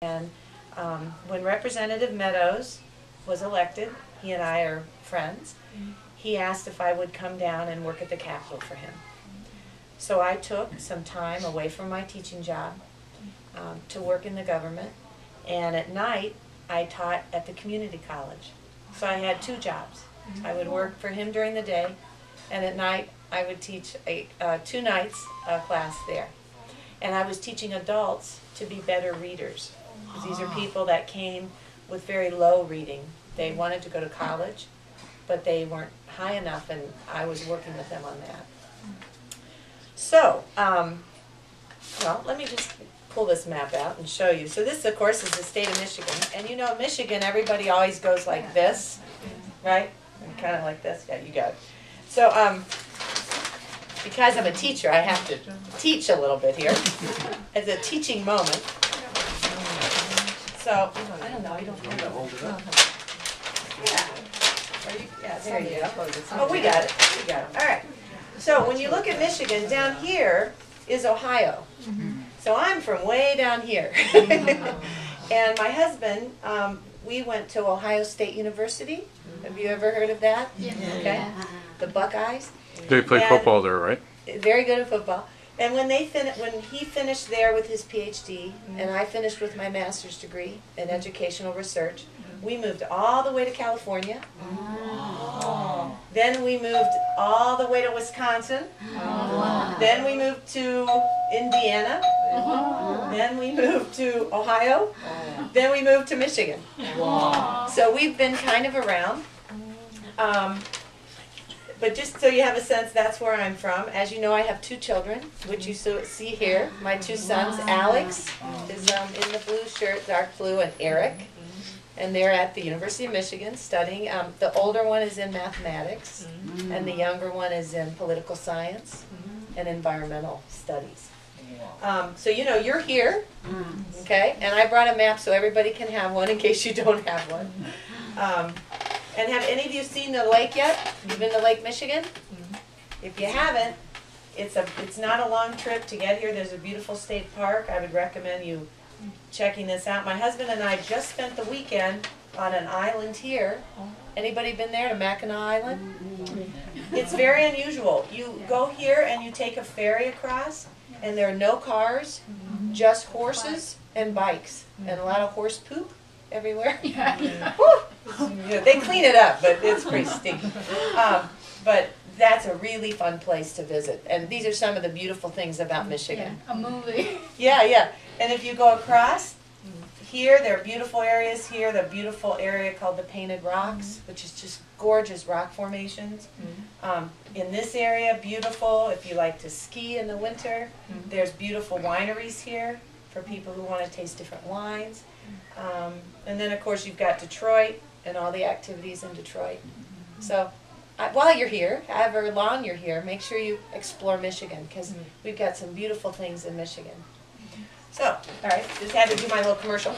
And when Representative Meadows was elected, he and I are friends, he asked if I would come down and work at the Capitol for him. So I took some time away from my teaching job to work in the government, and at night I taught at the community college. So I had two jobs. I would work for him during the day, and at night I would teach a 2 nights class there. And I was teaching adults to be better readers. These are people that came with very low reading. They wanted to go to college, but they weren't high enough, and I was working with them on that. So, well, let me just pull this map out and show you. So this, of course, is the state of Michigan. And you know, Michigan, everybody always goes like this, right? Kind of like this. Yeah, you got it. So, because I'm a teacher, I have to teach a little bit here. It's a teaching moment. So, I don't know, you don't have to hold it up. Yeah, there you go. Oh, we got it. We got it. All right. So, when you look at Michigan, down here is Ohio. So, I'm from way down here. And my husband, we went to Ohio State University. Have you ever heard of that? Yeah. Okay. The Buckeyes. They play football there, right? Very good at football. And when he finished there with his PhD, and I finished with my master's degree in educational research, we moved all the way to California. Then we moved all the way to Wisconsin. Then we moved to Indiana. Then we moved to Ohio. Then we moved to Michigan. So we've been kind of around. But just so you have a sense, that's where I'm from. As you know, I have 2 children, which you see here. My 2 sons, Alex is in the blue shirt, dark blue, and Eric. And they're at the University of Michigan studying. The older one is in mathematics, and the younger one is in political science and environmental studies. So you know, you're here, okay? And I brought a map so everybody can have one in case you don't have one. And have any of you seen the lake yet? You've been to Lake Michigan? If you haven't, it's not a long trip to get here. There's a beautiful state park. I would recommend you checking this out. My husband and I just spent the weekend on an island here. Anybody been there to Mackinac Island? It's very unusual. You go here and you take a ferry across, and there are no cars, just horses and bikes, and a lot of horse poop everywhere. They clean it up, but it's pretty stinky. But that's a really fun place to visit. And these are some of the beautiful things about Michigan. A movie. Yeah. And if you go across, here, there are beautiful areas here. The beautiful area called the Painted Rocks, which is just gorgeous rock formations. In this area, beautiful if you like to ski in the winter. There's beautiful wineries here for people who want to taste different wines. And then, of course, you've got Detroit and all the activities in Detroit. So while you're here, however long you're here, make sure you explore Michigan, because we've got some beautiful things in Michigan. So, all right, just had to do my little commercial.